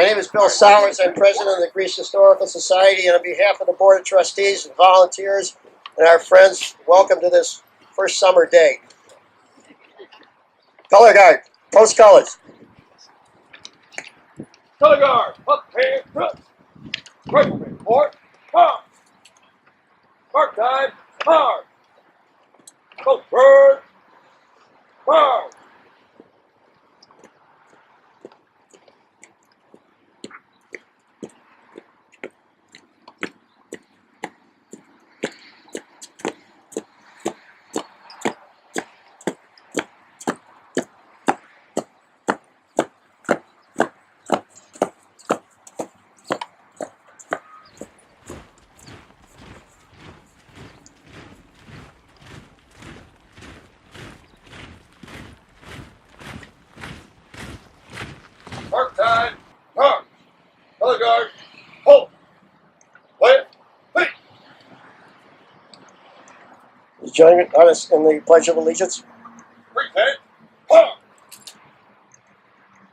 My name is Bill Sowers. I'm president of the Greece Historical Society, and on behalf of the Board of Trustees and volunteers and our friends, welcome to this first summer day. Color guard, post colors. Color guard, up hand, front. Rifleman, report, march. Mark time, march. Post bird, march. Mark time, march. Color guard, hold. Plant, wait. Join us in the Pledge of Allegiance. Repent, march.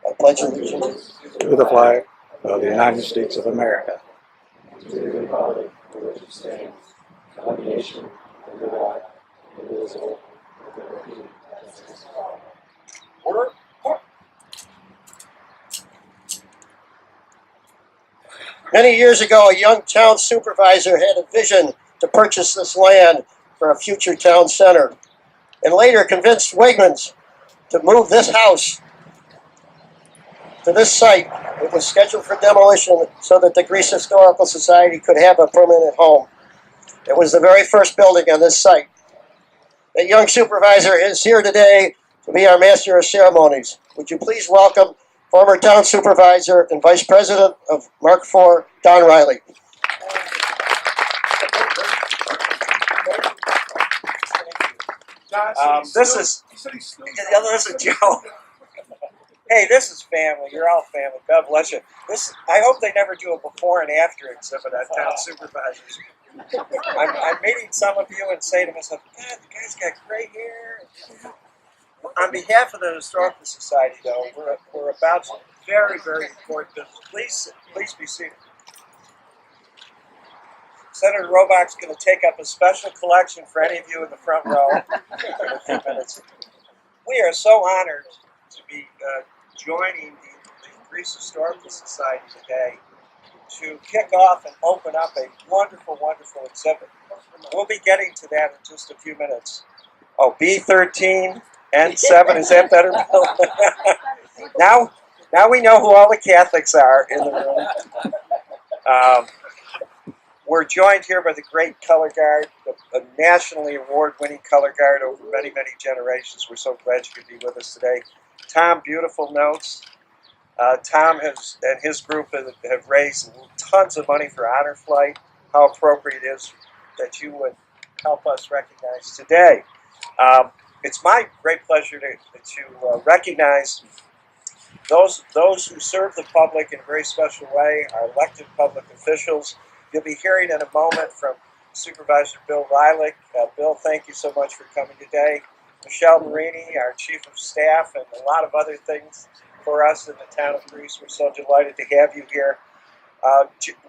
I pledge allegiance to the flag of the United States of America. To the republic for which it stands, one nation, under God, indivisible, with liberty and justice for all. Order, march. Many years ago, a young town supervisor had a vision to purchase this land for a future town center, and later convinced Wegmans to move this house to this site. It was scheduled for demolition so that the Greece Historical Society could have a permanent home. It was the very first building on this site. That young supervisor is here today to be our master of ceremonies. Would you please welcome former town supervisor and vice president of Mark IV, Don Riley. This is Joe. Hey, this is family. You're all family. God bless you. I hope they never do a before and after exhibit at town supervisors. I'm meeting some of you and say to myself, God, the guy's got gray hair. On behalf of the Historical Society, though, we're about some very, very important business. Please be seated. Senator Robach's going to take up a special collection for any of you in the front row in a few minutes. We are so honored to be joining the Greece Historical Society today to kick off and open up a wonderful, wonderful exhibit. We'll be getting to that in just a few minutes. Oh, B13, N7, is that better, Bill? Now we know who all the Catholics are in the room. We're joined here by the great color guard, a nationally award-winning color guard over many, many generations. We're so glad you could be with us today. Tom, beautiful notes. Tom and his group have raised tons of money for Honor Flight. How appropriate it is that you would help us recognize today. It's my great pleasure to recognize those who serve the public in a very special way, our elected public officials. You'll be hearing in a moment from Supervisor Bill Rylick. Bill, thank you so much for coming today. Michelle Marini, our Chief of Staff, and a lot of other things for us in the town of Greece. We're so delighted to have you here.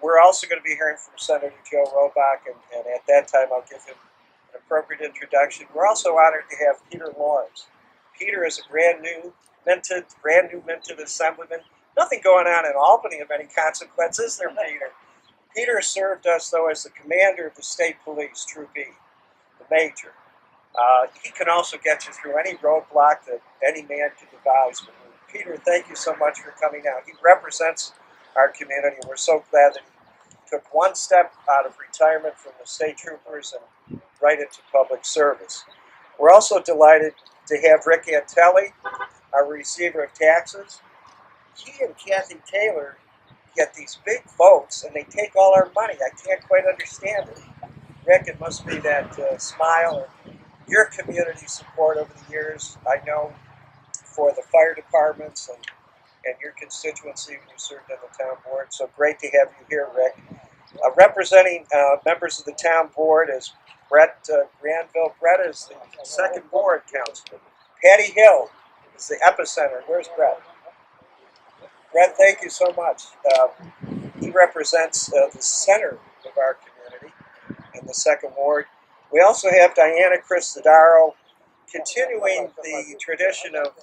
We're also going to be hearing from Senator Joe Robach, and at that time I'll give him an appropriate introduction. We're also honored to have Peter Lawrence. Peter is a brand new minted assemblyman. Nothing going on in Albany of any consequence, is there, Peter? Peter served us, though, as the commander of the state police, Troop E, the major. He can also get you through any roadblock that any man could devise. But Peter, thank you so much for coming out. He represents our community. We're so glad that he took one step out of retirement from the state troopers and right into public service. We're also delighted to have Rick Antelli, our receiver of taxes. He and Kathy Taylor get these big votes, and they take all our money. I can't quite understand it. Rick, it must be that smile and your community support over the years. I know for the fire departments and your constituency when you served on the town board. So great to have you here, Rick. Representing members of the town board is Brett Granville. Brett is the second board councilman. Patty Hill is the epicenter. Where's Brett? Brett, thank you so much. He represents the center of our community in the Second Ward. We also have Diana Cristodaro, continuing the tradition of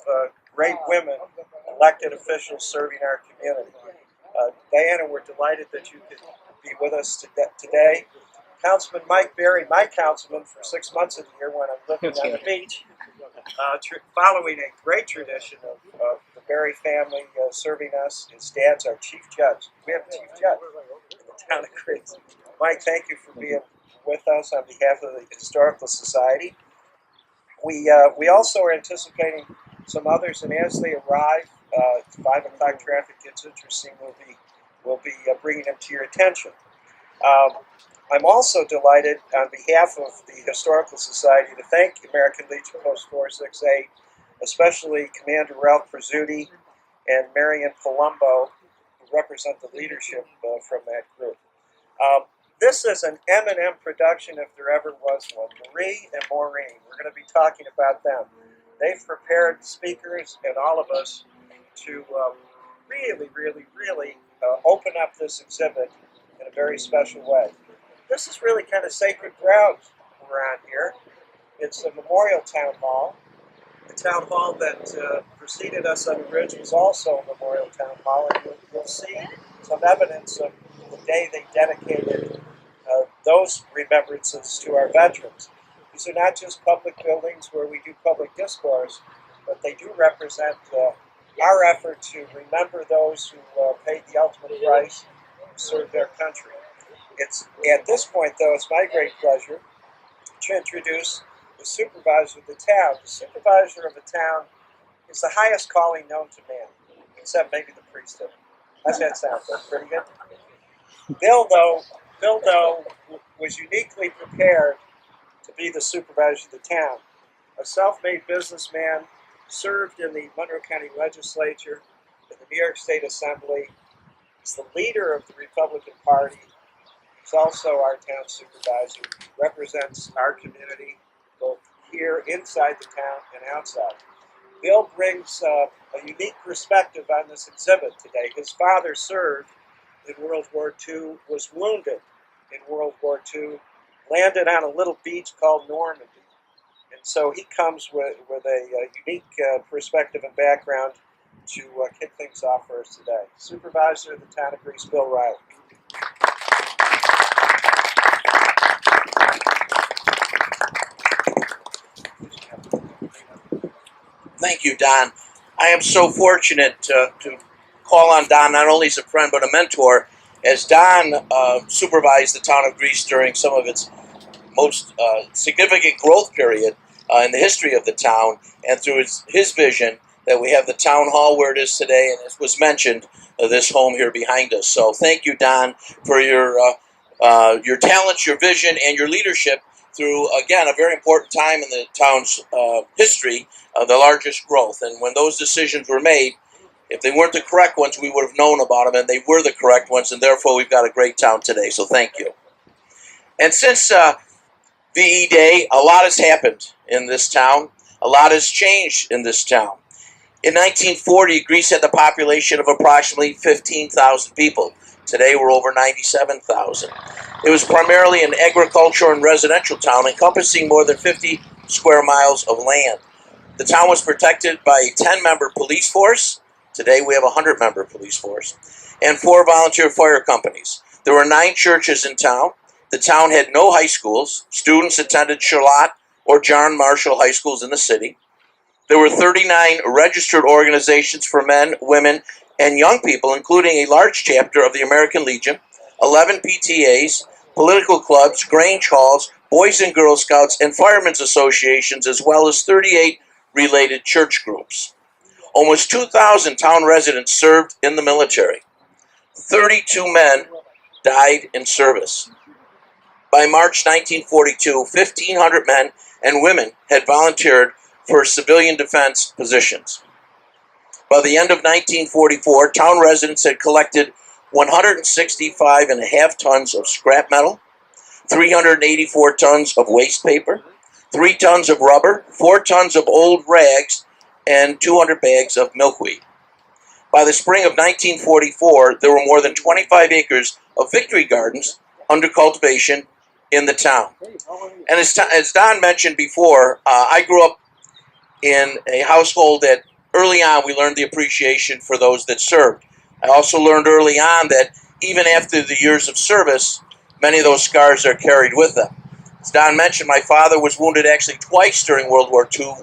great women, elected officials serving our community. Diana, we're delighted that you could be with us today. Councilman Mike Berry, my councilman for 6 months of the year when I'm living on the beach, following a great tradition of the Berry family serving us. His dad's our chief judge. We have a chief judge in the town of Creeds. Mike, thank you for being with us on behalf of the Historical Society. We also are anticipating some others, and as they arrive, 5 o'clock traffic gets interesting, we'll be bringing them to your attention. I'm also delighted on behalf of the Historical Society to thank American Legion Post 468, especially Commander Ralph Prezzuti and Marion Palumbo, who represent the leadership from that group. This is an M&M production if there ever was one. Marie and Maureen, we're going to be talking about them. They've prepared speakers and all of us to really open up this exhibit in a very special way. This is really kind of sacred ground around here. It's a memorial town hall. The town hall that preceded us on the ridge was also a memorial town hall, and you'll see some evidence of the day they dedicated those remembrances to our veterans. These are not just public buildings where we do public discourse, but they do represent our effort to remember those who paid the ultimate price to serve their country. It's at this point, though, it's my great pleasure to introduce the supervisor of the town. The supervisor of a town is the highest calling known to man, except maybe the priesthood. How's that sound? That's pretty good. Bill, though, was uniquely prepared to be the supervisor of the town. A self-made businessman, served in the Monroe County Legislature, in the New York State Assembly. He's the leader of the Republican Party. He's also our town supervisor. He represents our community, both here inside the town and outside. Bill brings a unique perspective on this exhibit today. His father served in World War II, was wounded in World War II, landed on a little beach called Normandy. And so he comes with a unique perspective and background to kick things off for us today. Supervisor of the town of Greece, Bill Riley. Thank you, Don. I am so fortunate to call on Don not only as a friend but a mentor, as Don supervised the town of Greece during some of its most significant growth period in the history of the town, and through his vision that we have the town hall where it is today, and as was mentioned, this home here behind us. So thank you, Don, for your talents, your vision, and your leadership through, again, a very important time in the town's history, the largest growth. And when those decisions were made, if they weren't the correct ones, we would have known about them, and they were the correct ones, and therefore we've got a great town today. So thank you. And since VE Day, a lot has happened in this town. A lot has changed in this town. In 1940, Greece had the population of approximately 15,000 people. Today, we're over 97,000. It was primarily an agricultural and residential town encompassing more than 50 square miles of land. The town was protected by a 10-member police force. Today, we have a 100-member police force, and 4 volunteer fire companies. There were 9 churches in town. The town had no high schools. Students attended Charlotte or John Marshall high schools in the city. There were 39 registered organizations for men, women, and young people, including a large chapter of the American Legion, 11 PTAs, political clubs, Grange halls, Boys and Girl Scouts, and firemen's associations, as well as 38 related church groups. Almost 2,000 town residents served in the military. 32 men died in service. By March 1942, 1,500 men and women had volunteered for civilian defense positions. By the end of 1944, town residents had collected 165.5 tons of scrap metal, 384 tons of waste paper, 3 tons of rubber, 4 tons of old rags, and 200 bags of milkweed. By the spring of 1944, there were more than 25 acres of victory gardens under cultivation in the town. And as Don mentioned before, I grew up in a household that early on we learned the appreciation for those that served. I also learned early on that even after the years of service, many of those scars are carried with them. As Don mentioned, my father was wounded actually twice during World War II.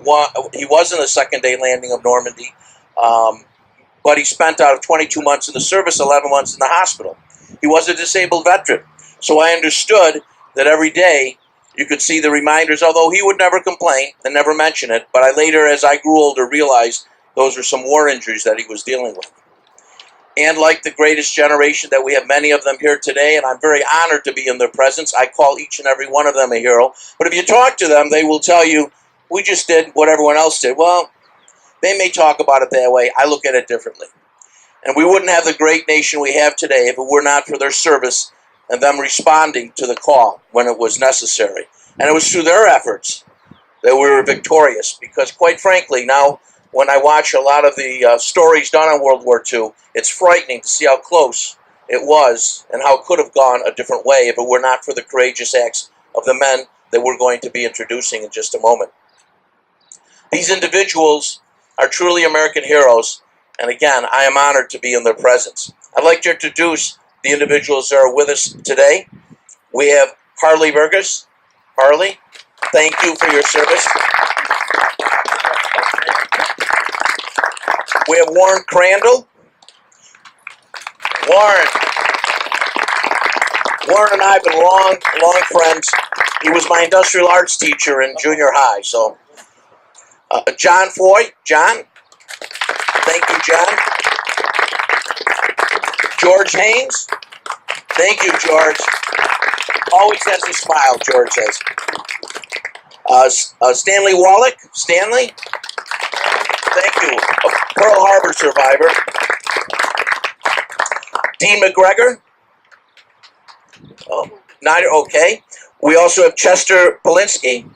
He was in the second-day landing of Normandy, but he spent out of 22 months in the service, 11 months in the hospital. He was a disabled veteran, so I understood that every day you could see the reminders, although he would never complain and never mention it. But I later, as I grew older, realized those were some war injuries that he was dealing with. And like the greatest generation that we have many of them here today, and I'm very honored to be in their presence, I call each and every one of them a hero. But if you talk to them, they will tell you, we just did what everyone else did. Well, they may talk about it that way. I look at it differently. And we wouldn't have the great nation we have today if it were not for their service and them responding to the call when it was necessary. And it was through their efforts that we were victorious. Because quite frankly, now when I watch a lot of the stories done on World War II, it's frightening to see how close it was and how it could have gone a different way if it were not for the courageous acts of the men that we're going to be introducing in just a moment. These individuals are truly American heroes, and again, I am honored to be in their presence. I'd like to introduce the individuals that are with us today. We have Harley Burgess. Harley, thank you for your service. We have Warren Crandall. Warren and I have been long friends. He was my industrial arts teacher in junior high. So, John Foy. John, thank you, John. George Haynes. Thank you, George. Always has a smile, George says. Stanley Wallach. Stanley. Thank you. A Pearl Harbor survivor. Dean McGregor. Oh, neither. Okay. We also have Chester Polinsky.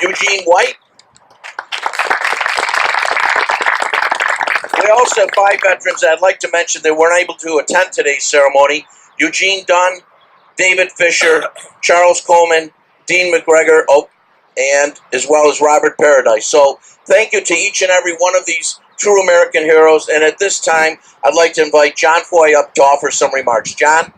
Eugene White. We also have 5 veterans that I'd like to mention that weren't able to attend today's ceremony. Eugene Dunn, David Fisher, Charles Coleman, Dean McGregor, and as well as Robert Paradise. So thank you to each and every one of these true American heroes. And at this time, I'd like to invite John Foy up to offer some remarks. John?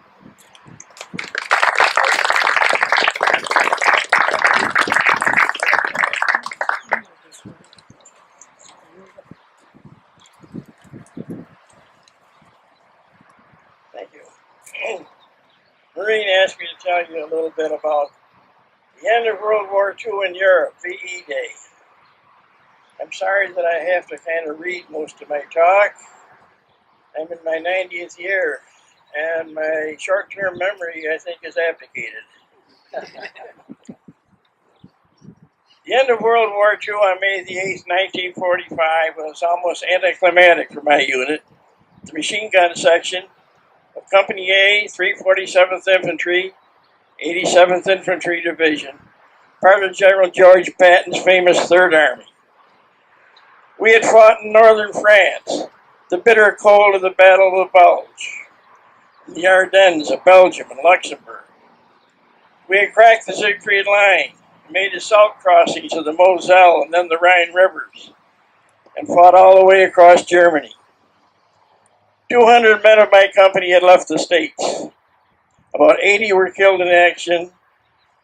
Thank you. Maureen asked me to tell you a little bit about the end of World War II in Europe, VE Day. I'm sorry that I have to kind of read most of my talk. I'm in my 90th year, and my short-term memory, I think, is abdicated. The end of World War II on May the 8th, 1945 was almost anticlimactic for my unit, the machine gun section of Company A, 347th Infantry, 87th Infantry Division, part of General George Patton's famous Third Army. We had fought in northern France, the bitter cold of the Battle of the Bulge, in the Ardennes of Belgium and Luxembourg. We had cracked the Siegfried Line, made assault crossings of the Moselle and then the Rhine rivers, and fought all the way across Germany. 200 men of my company had left the States. About 80 were killed in action,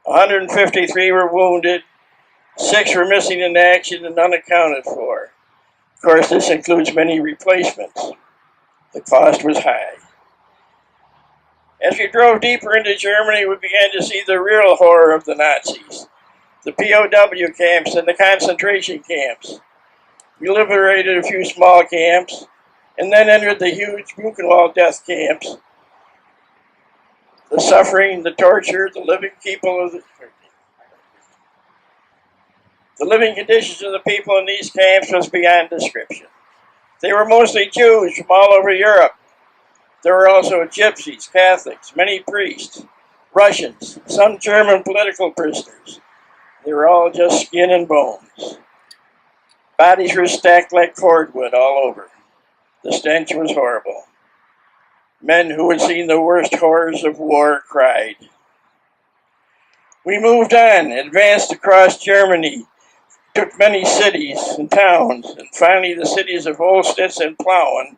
153 were wounded, 6 were missing in action and unaccounted for. Of course, this includes many replacements. The cost was high. As we drove deeper into Germany, we began to see the real horror of the Nazis, the POW camps and the concentration camps. We liberated a few small camps, and then entered the huge Buchenwald death camps. The suffering, the torture, the living conditions of the people in these camps was beyond description. They were mostly Jews from all over Europe. There were also gypsies, Catholics, many priests, Russians, some German political prisoners. They were all just skin and bones. Bodies were stacked like cordwood all over. The stench was horrible. Men who had seen the worst horrors of war cried. We moved on, advanced across Germany, took many cities and towns, and finally the cities of Olstitz and Plauen,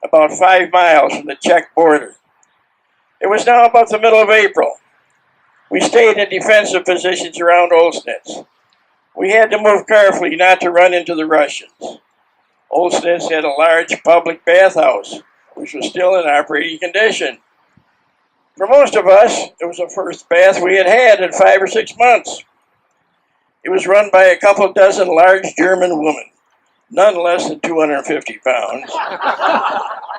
about 5 miles from the Czech border. It was now about the middle of April. We stayed in defensive positions around Olstitz. We had to move carefully not to run into the Russians. Olstitz had a large public bathhouse, which was still in operating condition. For most of us, it was the first bath we had had in 5 or 6 months. It was run by a couple dozen large German women, none less than 250 pounds,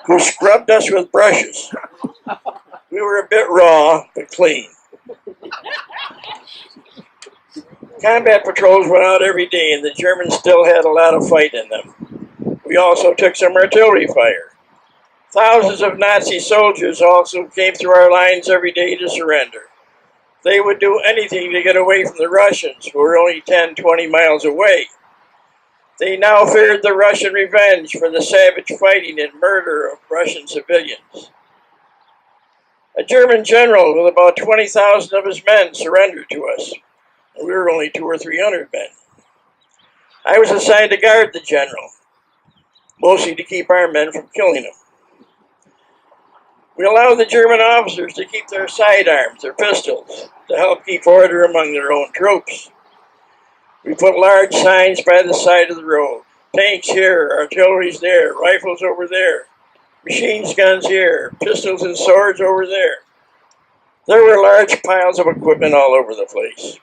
who scrubbed us with brushes. We were a bit raw, but clean. Combat patrols went out every day, and the Germans still had a lot of fight in them. We also took some artillery fire. Thousands of Nazi soldiers also came through our lines every day to surrender. They would do anything to get away from the Russians, who were only 10, 20 miles away. They now feared the Russian revenge for the savage fighting and murder of Russian civilians. A German general with about 20,000 of his men surrendered to us, and we were only 200 or 300 men. I was assigned to guard the general, mostly to keep our men from killing him. We allowed the German officers to keep their sidearms, their pistols, to help keep order among their own troops. We put large signs by the side of the road. Tanks here, artillery's there, rifles over there, machine guns here, pistols and swords over there. There were large piles of equipment all over the place.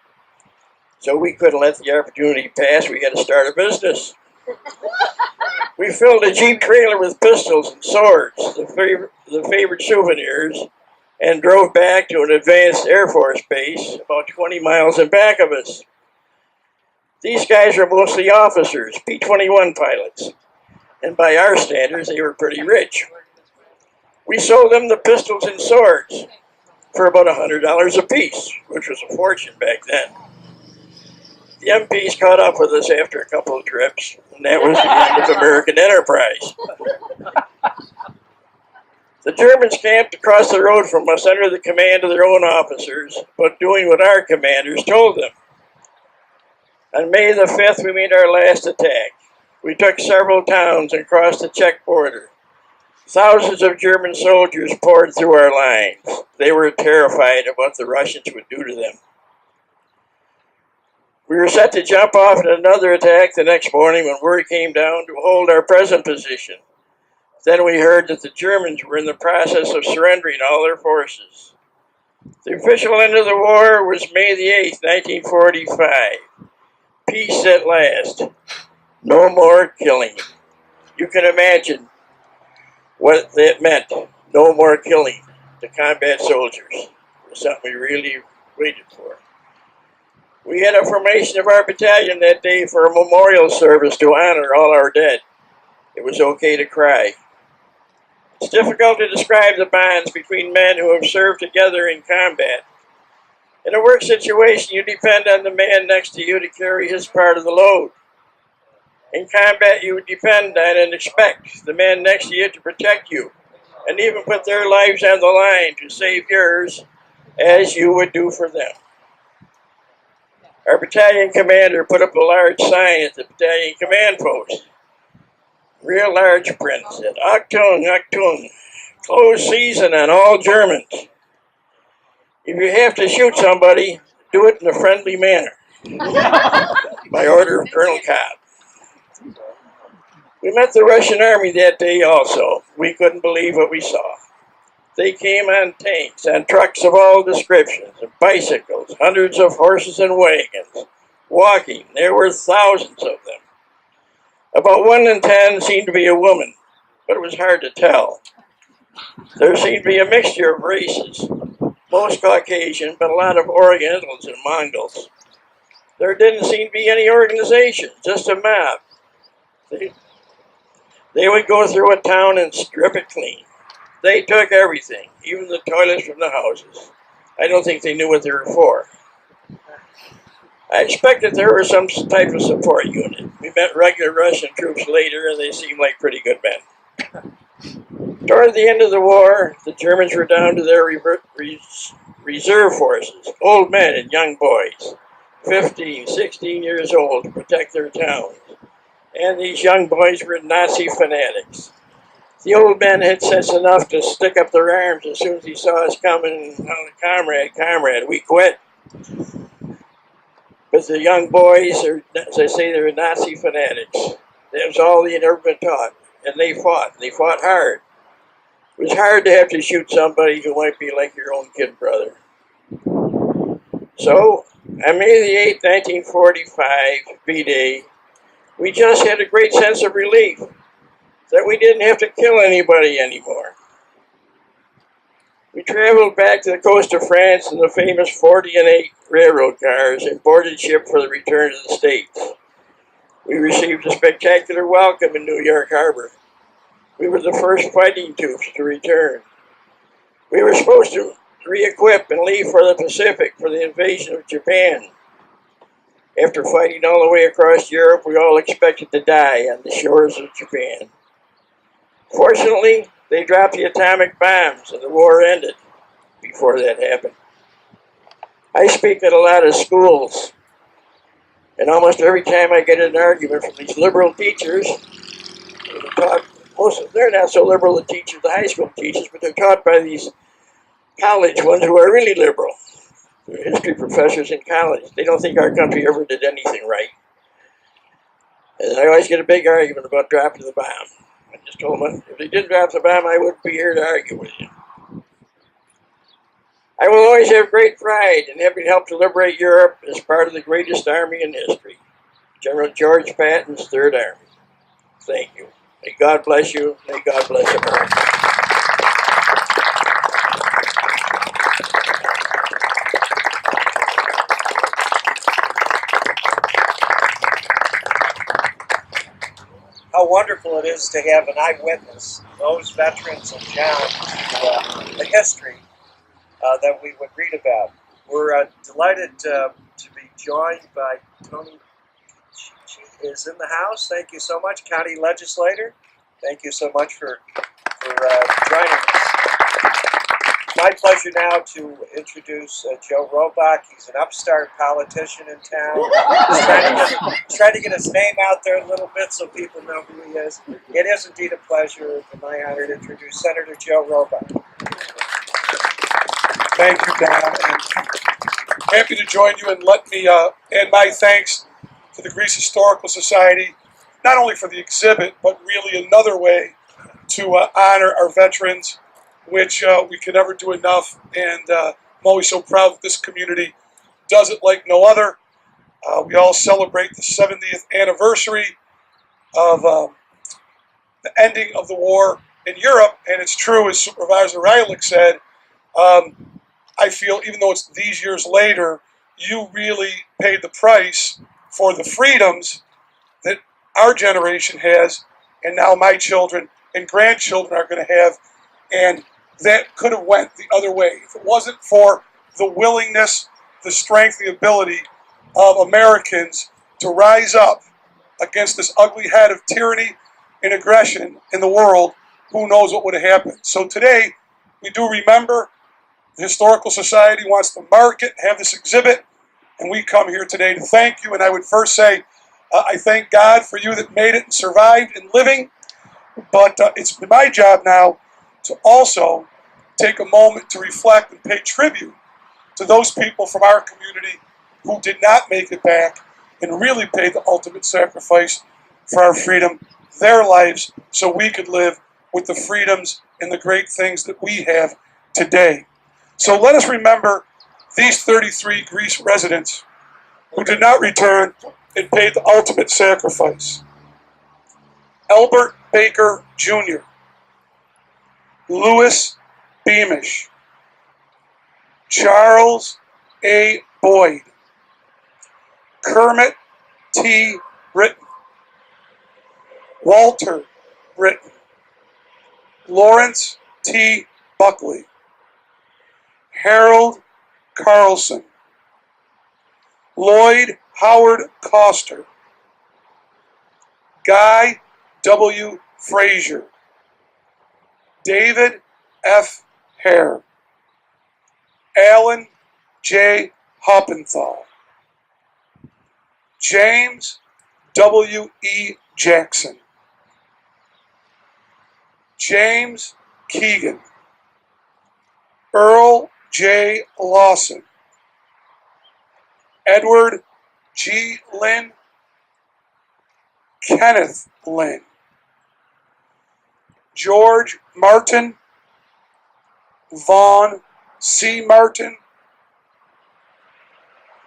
So we couldn't let the opportunity pass. We had to start a business. We filled a Jeep trailer with pistols and swords, the favorite souvenirs, and drove back to an advanced Air Force base about 20 miles in back of us. These guys were mostly officers, P-21 pilots, and by our standards, they were pretty rich. We sold them the pistols and swords for about $100 a piece, which was a fortune back then. The MPs caught up with us after a couple of trips, and that was the end of American enterprise. The Germans camped across the road from us under the command of their own officers, but doing what our commanders told them. On May the 5th, we made our last attack. We took several towns and crossed the Czech border. Thousands of German soldiers poured through our lines. They were terrified of what the Russians would do to them. We were set to jump off in another attack the next morning when word came down to hold our present position. Then we heard that the Germans were in the process of surrendering all their forces. The official end of the war was May the 8th, 1945. Peace at last. No more killing. You can imagine what that meant. No more killing to combat soldiers. It was something we really waited for. We had a formation of our battalion that day for a memorial service to honor all our dead. It was okay to cry. It's difficult to describe the bonds between men who have served together in combat. In a work situation, you depend on the man next to you to carry his part of the load. In combat, you would depend on and expect the man next to you to protect you, and even put their lives on the line to save yours, as you would do for them. Our battalion commander put up a large sign at the battalion command post. Real large print said, Achtung, Achtung, closed season on all Germans. If you have to shoot somebody, do it in a friendly manner. By order of Colonel Cobb. We met the Russian army that day also. We couldn't believe what we saw. They came on tanks, on trucks of all descriptions, and bicycles, hundreds of horses and wagons. Walking, there were thousands of them. About 1 in 10 seemed to be a woman, but it was hard to tell. There seemed to be a mixture of races, most Caucasian, but a lot of Orientals and Mongols. There didn't seem to be any organization, just a mob. They would go through a town and strip it clean. They took everything, even the toilets from the houses. I don't think they knew what they were for. I expected there was some type of support unit. We met regular Russian troops later, and they seemed like pretty good men. Toward the end of the war, the Germans were down to their reserve forces, old men and young boys, 15, 16 years old, to protect their towns. And these young boys were Nazi fanatics. The old men had sense enough to stick up their arms as soon as he saw us coming and holler, "Comrade, comrade, we quit." But the young boys, as I say, they were Nazi fanatics. That was all they had ever been taught. And they fought. They fought hard. It was hard to have to shoot somebody who might be like your own kid brother. So, on May the 8th, 1945, V-Day, we just had a great sense of relief that we didn't have to kill anybody anymore. We traveled back to the coast of France in the famous 40 and 8 railroad cars and boarded ship for the return to the States. We received a spectacular welcome in New York Harbor. We were the first fighting troops to return. We were supposed to re-equip and leave for the Pacific for the invasion of Japan. After fighting all the way across Europe, we all expected to die on the shores of Japan. Fortunately, they dropped the atomic bombs and the war ended before that happened. I speak at a lot of schools, and almost every time I get an argument from these liberal teachers, they're not so liberal, the teachers, the high school teachers, but they're taught by these college ones who are really liberal. They're history professors in college. They don't think our country ever did anything right. And I always get a big argument about dropping the bomb. I just told them, if they didn't drop the bomb, I wouldn't be here to argue with you. I will always have great pride in having helped to liberate Europe as part of the greatest army in history, General George Patton's Third Army. Thank you. May God bless you. May God bless America. How wonderful it is to have an eyewitness, those veterans of John, to the history that we would read about. We're delighted to be joined by Tomkiewicz is in the house. Thank you so much, County Legislator. Thank you so much for joining us. My pleasure now to introduce Joe Robach. He's an upstart politician in town. He's trying to get his name out there a little bit so people know who he is. It is indeed a pleasure and my honor to introduce Senator Joe Robach. Thank you, Don. And happy to join you, and let me add my thanks to the Greece Historical Society, not only for the exhibit, but really another way to honor our veterans, which we can never do enough. And I'm always so proud that this community does it like no other. We all celebrate the 70th anniversary of the ending of the war in Europe, and it's true, as Supervisor Reilich said, I feel even though it's these years later, you really paid the price for the freedoms that our generation has, and now my children and grandchildren are going to have, and that could have went the other way. If it wasn't for the willingness, the strength, the ability of Americans to rise up against this ugly head of tyranny and aggression in the world, who knows what would have happened. So today, we do remember. The Historical Society wants to mark it, have this exhibit, and we come here today to thank you. And I would first say, I thank God for you that made it and survived and living. But it's my job now to also take a moment to reflect and pay tribute to those people from our community who did not make it back and really paid the ultimate sacrifice for our freedom, their lives, so we could live with the freedoms and the great things that we have today. So let us remember these 33 Greece residents who did not return and paid the ultimate sacrifice. Albert Baker Jr., Louis Beamish, Charles A. Boyd, Kermit T. Britton, Walter Britton, Lawrence T. Buckley, Harold Carlson, Lloyd Howard Coster, Guy W. Frazier, David F. Hare, Alan J. Hoppenthal, James W. E. Jackson, James Keegan, Earl J. Lawson, Edward G. Lynn, Kenneth Lynn, George Martin, Vaughn C. Martin,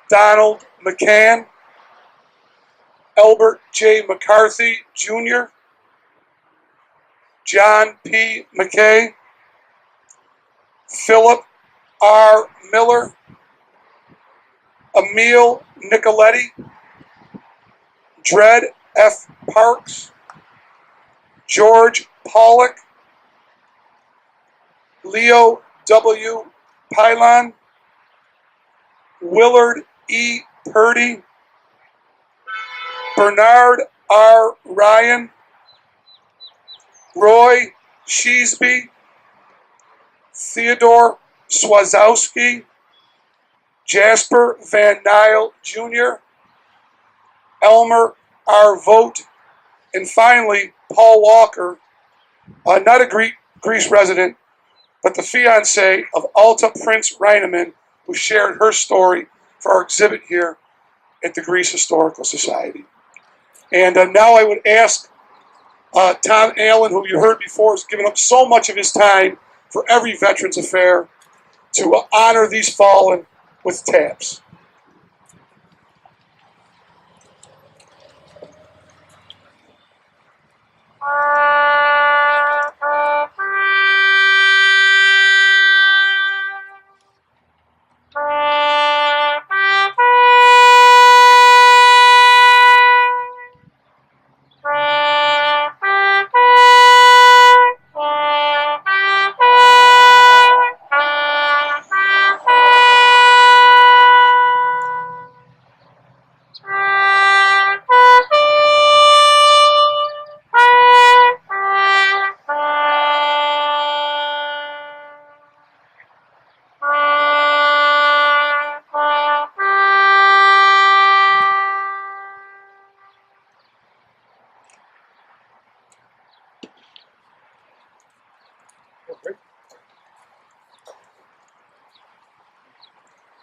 Donald McCann, Albert J. McCarthy Jr., John P. McKay, Philip R. Miller, Emil Nicoletti, Dred F. Parks, George Pollock, Leo W. Pylon, Willard E. Purdy, Bernard R. Ryan, Roy Sheesby, Theodore Swazowski, Jasper Van Nile Jr., Elmer R. Vogt, and finally Paul Walker, not a Greece resident, but the fiancée of Alta Prince Reinemann, who shared her story for our exhibit here at the Greece Historical Society. And now I would ask Tom Allen, who you heard before, has given up so much of his time for every Veterans Affair, to honor these fallen with taps.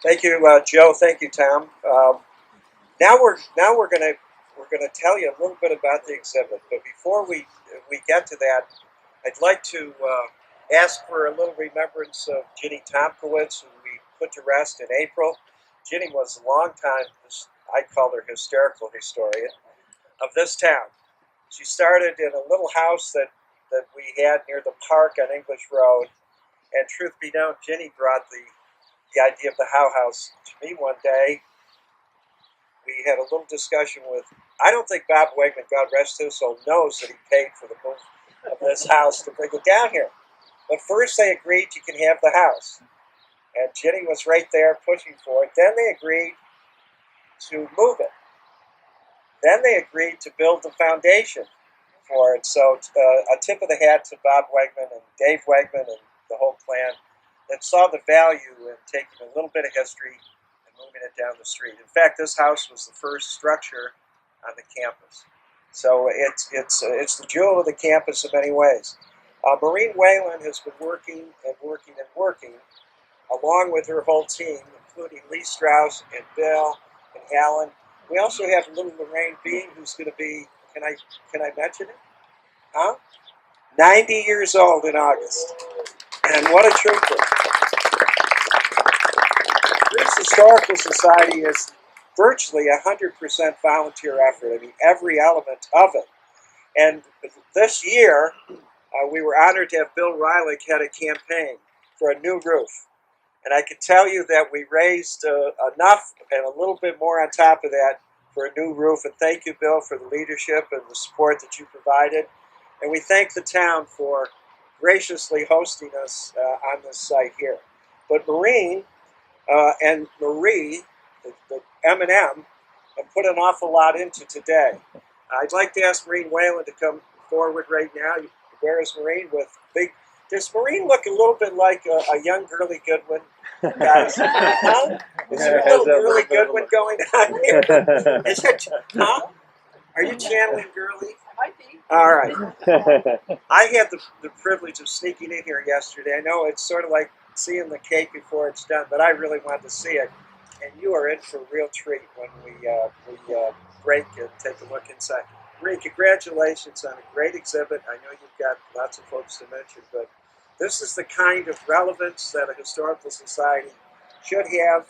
Thank you, Joe. Thank you, Tom. Now we're gonna tell you a little bit about the exhibit. But before we get to that, I'd like to ask for a little remembrance of Ginny Tomkiewicz, who we put to rest in April. Ginny was a long time, I call her hysterical historian, of this town. She started in a little house that we had near the park on English Road. And truth be known, Ginny brought the idea of the How House to me one day. We had a little discussion with, I don't think Bob Wegman, God rest his soul, knows that he paid for the move of this house to bring it down here. But first they agreed you can have the house. And Ginny was right there pushing for it. Then they agreed to move it. Then they agreed to build the foundation for it. So a tip of the hat to Bob Wegman and Dave Wegman and the whole clan that saw the value in taking a little bit of history and moving it down the street. In fact, this house was the first structure on the campus. So it's the jewel of the campus in many ways. Maureen Whalen has been working and working and working along with her whole team, including Lee Strauss and Bill and Alan. We also have little Lorraine Bean, who's going to be, can I mention it? Huh? 90 years old in August. And what a trooper. This Historical Society is virtually 100% volunteer effort. I mean, every element of it. And this year, we were honored to have Bill Rylick head a campaign for a new roof. And I can tell you that we raised enough and a little bit more on top of that for a new roof. And thank you, Bill, for the leadership and the support that you provided. And we thank the town for graciously hosting us on this site here. But Maureen and Marie, the M&M and put an awful lot into today. I'd like to ask Maureen Whalen to come forward right now. Where is Maureen with big... Does Maureen look a little bit like a young Girly Goodwin, guys? Huh? Is there a little Girly Goodwin going on here? Is it, huh? Are you channeling Girly? Might be. All right. I had the privilege of sneaking in here yesterday. I know it's sort of like seeing the cake before it's done, but I really wanted to see it. And you are in for a real treat when we break and take a look inside. Marie, congratulations on a great exhibit. I know you've got lots of folks to mention, but this is the kind of relevance that a historical society should have.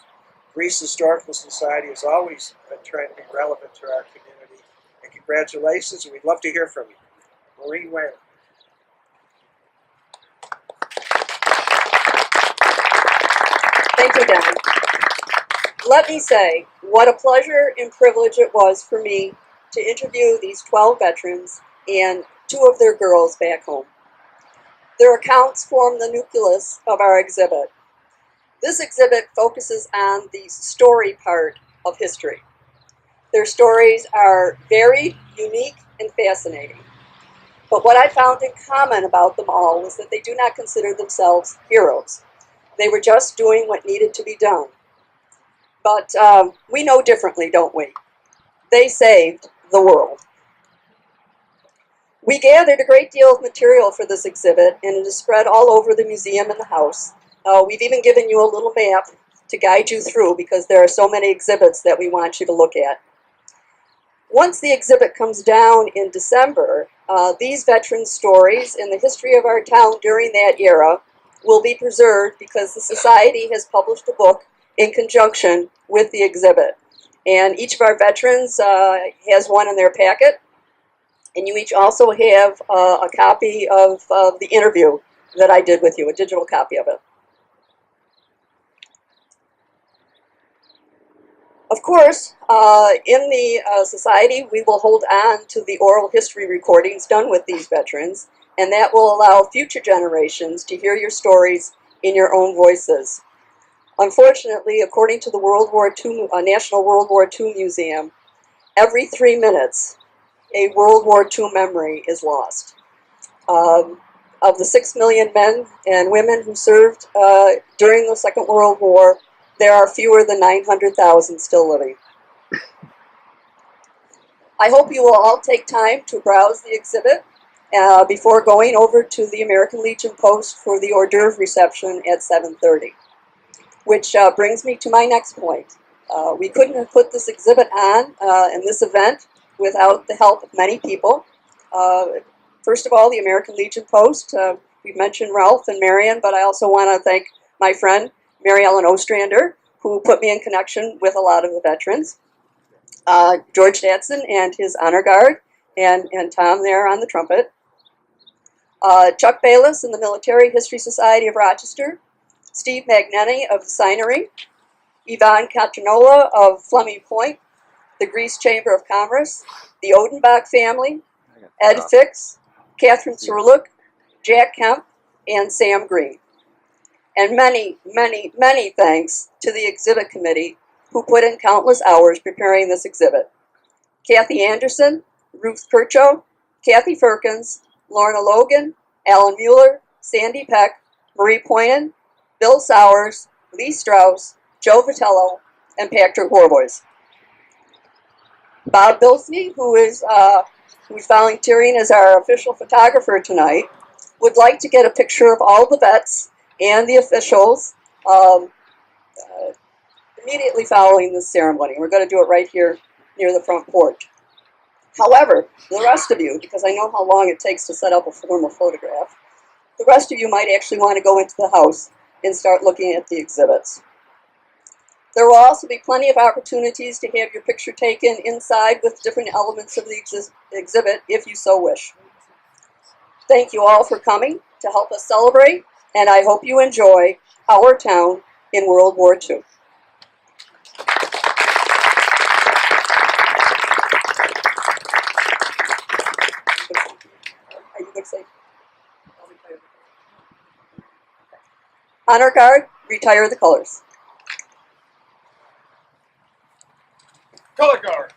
Greece Historical Society has always been trying to be relevant to our community. And congratulations, and we'd love to hear from you. Maureen Whalen. Thank you, Dan. Let me say what a pleasure and privilege it was for me to interview these 12 veterans and 2 of their girls back home. Their accounts form the nucleus of our exhibit. This exhibit focuses on the story part of history. Their stories are very unique and fascinating. But what I found in common about them all was that they do not consider themselves heroes. They were just doing what needed to be done. But we know differently, don't we? They saved the world. We gathered a great deal of material for this exhibit, and it is spread all over the museum and the house. We've even given you a little map to guide you through because there are so many exhibits that we want you to look at. Once the exhibit comes down in December, these veterans' stories and the history of our town during that era will be preserved because the Society has published a book in conjunction with the exhibit. And each of our veterans has one in their packet. And you each also have a copy of the interview that I did with you, a digital copy of it. Of course, in the Society, we will hold on to the oral history recordings done with these veterans, and that will allow future generations to hear your stories in your own voices. Unfortunately, according to the National World War II Museum, every 3 minutes, a World War II memory is lost. Of the 6 million men and women who served during the Second World War, there are fewer than 900,000 still living. I hope you will all take time to browse the exhibit before going over to the American Legion Post for the hors d'oeuvre reception at 7:30. Which brings me to my next point. We couldn't have put this exhibit on in this event without the help of many people. First of all, the American Legion Post. We've mentioned Ralph and Marion, but I also want to thank my friend Mary Ellen Ostrander, who put me in connection with a lot of the veterans. George Dadson and his honor guard, and Tom there on the trumpet. Chuck Bayless and the Military History Society of Rochester. Steve Magneni of the Signery. Yvonne Catrinola of Fleming Point. The Greece Chamber of Commerce. The Odenbach family. Ed Fix. Catherine Surluk. Jack Kemp. And Sam Green. And many, many, many thanks to the exhibit committee who put in countless hours preparing this exhibit. Kathy Anderson, Ruth Kircho, Kathy Firkins, Lorna Logan, Alan Mueller, Sandy Peck, Marie Poynan, Bill Sowers, Lee Strauss, Joe Vitello, and Patrick Warboys. Bob Bilsey, who's volunteering as our official photographer tonight, would like to get a picture of all the vets and the officials immediately following this ceremony. We're going to do it right here near the front porch. However, the rest of you, because I know how long it takes to set up a formal photograph, the rest of you might actually want to go into the house and start looking at the exhibits. There will also be plenty of opportunities to have your picture taken inside with different elements of the exhibit if you so wish. Thank you all for coming to help us celebrate, and I hope you enjoy our town in World War II. Are you good, safe? Honor Guard, retire the colors. color guard.